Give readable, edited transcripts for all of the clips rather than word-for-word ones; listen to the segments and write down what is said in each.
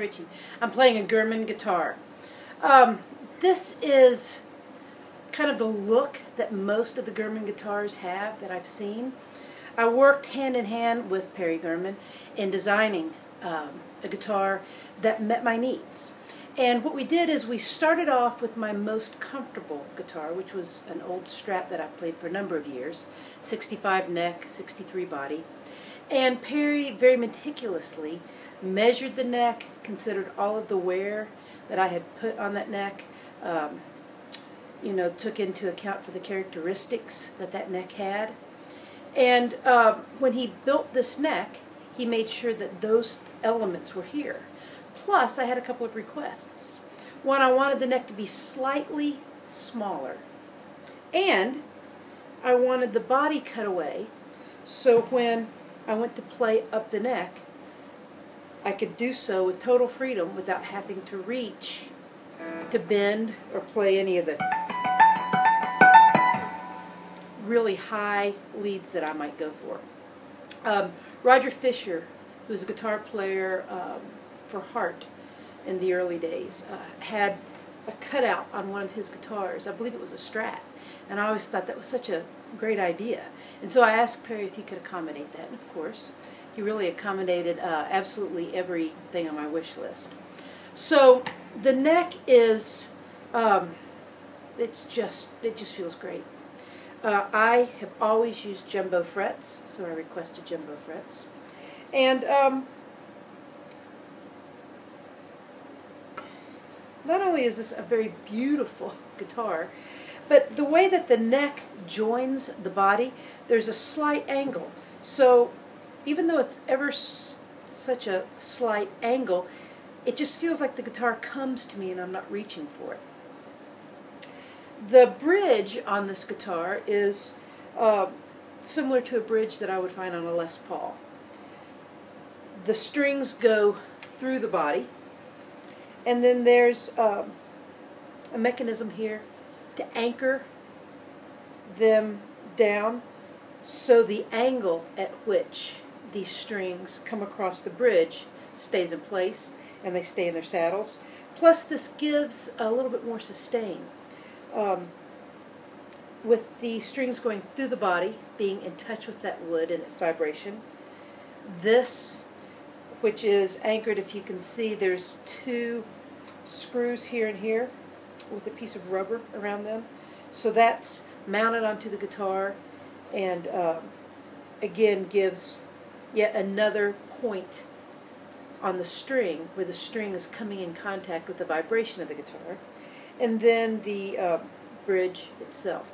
Richie. I'm playing a German guitar. This is kind of the look that most of the German guitars have that I've seen. I worked hand in hand with Perry Germann in designing a guitar that met my needs. And what we did is we started off with my most comfortable guitar, which was an old Strat that I've played for a number of years, 65 neck, 63 body. And Perry very meticulously measured the neck, considered all of the wear that I had put on that neck, you know, took into account for the characteristics that that neck had. And when he built this neck, he made sure that those elements were here. Plus, I had a couple of requests. One, I wanted the neck to be slightly smaller. And I wanted the body cut away, so when I went to play up the neck, I could do so with total freedom without having to reach to bend or play any of the really high leads that I might go for. Roger Fisher, who was a guitar player for Hart in the early days, had a cutout on one of his guitars. I believe it was a Strat, and I always thought that was such a great idea. And so I asked Perry if he could accommodate that, and of course he really accommodated absolutely everything on my wish list. So the neck is it just feels great. I have always used jumbo frets, so I requested jumbo frets. And not only is this a very beautiful guitar, but the way that the neck joins the body, there's a slight angle. So even though it's ever such a slight angle, it just feels like the guitar comes to me and I'm not reaching for it. The bridge on this guitar is similar to a bridge that I would find on a Les Paul. The strings go through the body, and then there's a mechanism here to anchor them down, so the angle at which these strings come across the bridge stays in place and they stay in their saddles. Plus, this gives a little bit more sustain. With the strings going through the body, being in touch with that wood and its vibration. This, which is anchored, if you can see, there's two screws here and here with a piece of rubber around them. So that's mounted onto the guitar, and again gives yet another point on the string where the string is coming in contact with the vibration of the guitar. And then the bridge itself.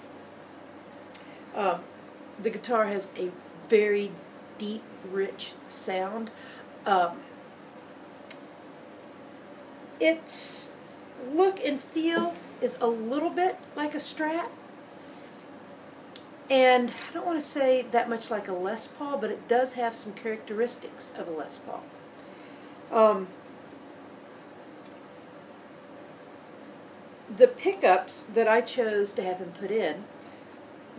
The guitar has a very deep, rich sound. Its look and feel is a little bit like a Strat, and I don't want to say that much like a Les Paul, but it does have some characteristics of a Les Paul. The pickups that I chose to have him put in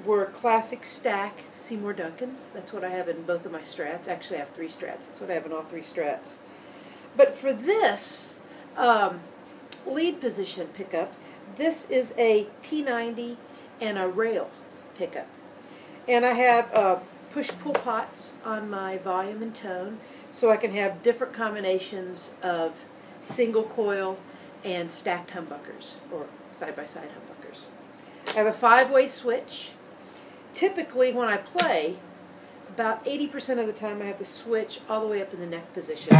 were classic stack Seymour Duncans. That's what I have in both of my Strats. Actually, I have 3 Strats. That's what I have in all 3 Strats. But for this lead position pickup, this is a P90 and a rail pickup. And I have push-pull pots on my volume and tone, so I can have different combinations of single coil and stacked humbuckers, or side-by-side humbuckers. I have a 5-way switch. Typically, when I play, about 80% of the time I have the switch all the way up in the neck position.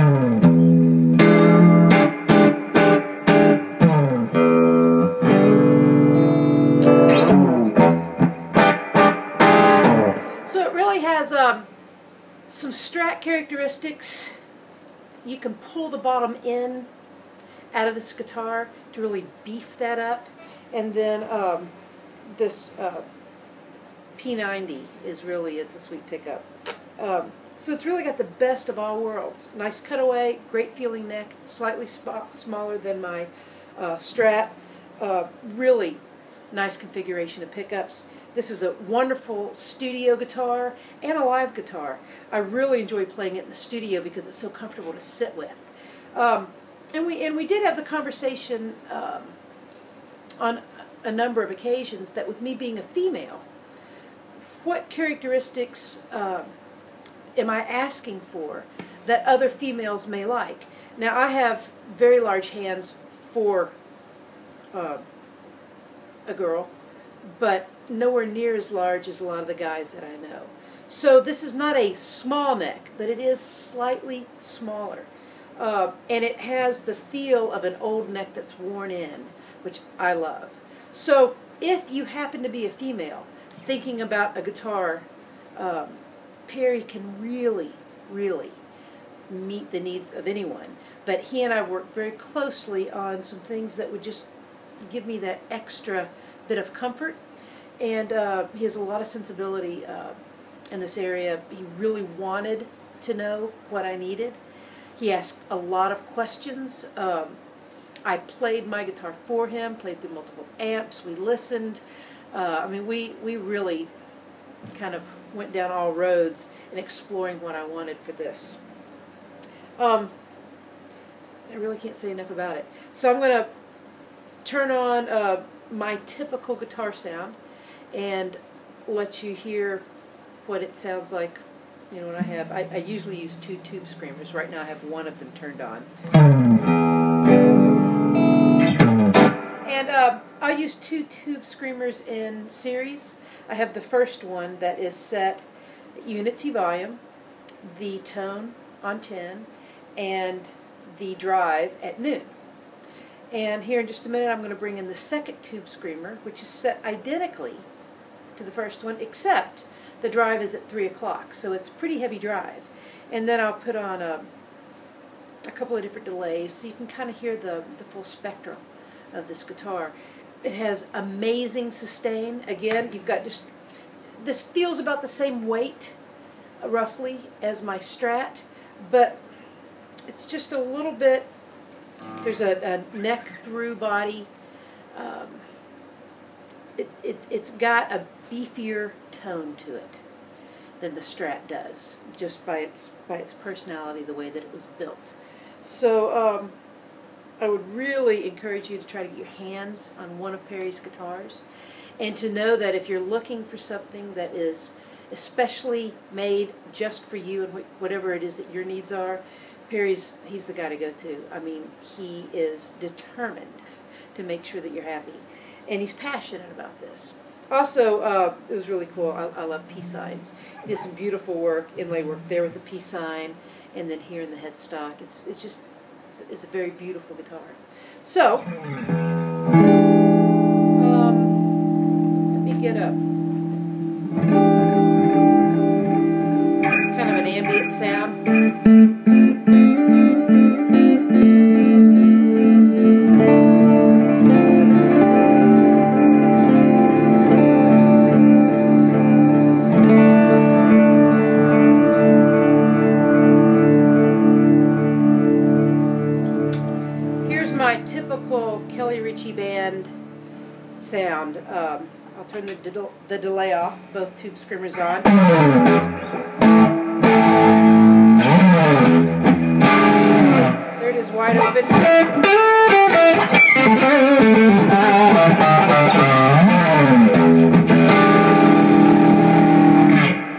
So it really has some Strat characteristics. You can pull the bottom in out of this guitar to really beef that up, and then this P90 is a sweet pickup. So it's really got the best of all worlds. Nice cutaway, great feeling neck, slightly smaller than my Strat. Really nice configuration of pickups. This is a wonderful studio guitar and a live guitar. I really enjoy playing it in the studio because it's so comfortable to sit with. And we did have the conversation on a number of occasions that with me being a female, what characteristics am I asking for that other females may like? Now, I have very large hands for a girl, but nowhere near as large as a lot of the guys that I know. So this is not a small neck, but it is slightly smaller. And it has the feel of an old neck that's worn in, which I love. So if you happen to be a female thinking about a guitar, Perry can really, really meet the needs of anyone. But he and I worked very closely on some things that would just give me that extra bit of comfort. And he has a lot of sensibility in this area. He really wanted to know what I needed. He asked a lot of questions. I played my guitar for him, played through multiple amps. We listened. I mean, we really kind of went down all roads in exploring what I wanted for this. I really can't say enough about it. So I'm going to turn on my typical guitar sound and let you hear what it sounds like. You know, when I usually use 2 tube screamers. Right now I have one of them turned on. And I'll use 2 tube screamers in series. I have the first one that is set unity volume, the tone on 10, and the drive at noon. And here in just a minute I'm going to bring in the second tube screamer, which is set identically to the first one, except the drive is at 3 o'clock, so it's pretty heavy drive. And then I'll put on a couple of different delays so you can kind of hear the full spectrum of this guitar. It has amazing sustain. Again, you've got just, this feels about the same weight, roughly, as my Strat, but it's just a little bit, there's a neck through body. It's got a beefier tone to it than the Strat does, just by its personality, the way that it was built. So I would really encourage you to try to get your hands on one of Perry's guitars, and to know that if you're looking for something that is especially made just for you and whatever it is that your needs are, he's the guy to go to. I mean, he is determined to make sure that you're happy, and he's passionate about this. Also, it was really cool. I love peace signs. He did some beautiful work, inlay work there with the peace sign, and then here in the headstock. It's a very beautiful guitar. So, let me get a kind of an ambient sound. Ritchey band sound. I'll turn the delay off, both tube screamers on. There it is, wide open.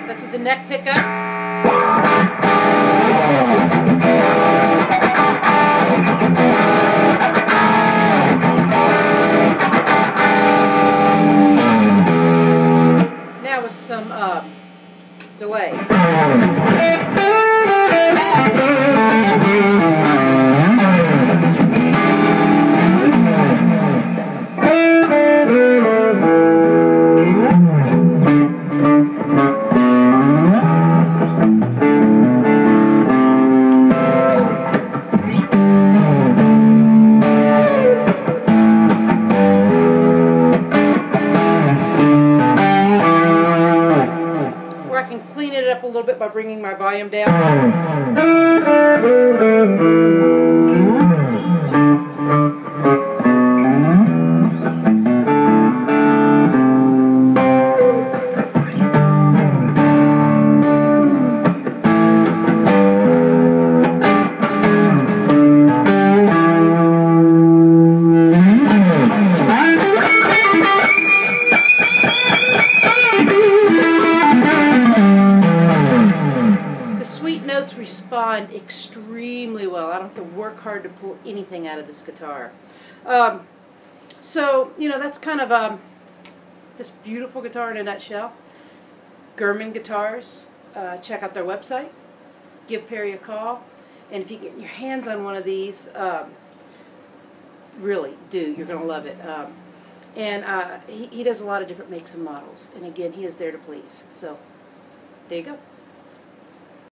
That's with the neck pickup. Some delay. A little bit by bringing my volume down. notes respond extremely well. I don't have to work hard to pull anything out of this guitar. So, you know, that's kind of this beautiful guitar in a nutshell. Germann Guitars. Check out their website. Give Perry a call. And if you get your hands on one of these, really do. You're going to love it. He does a lot of different makes and models. And again, he is there to please. So, there you go.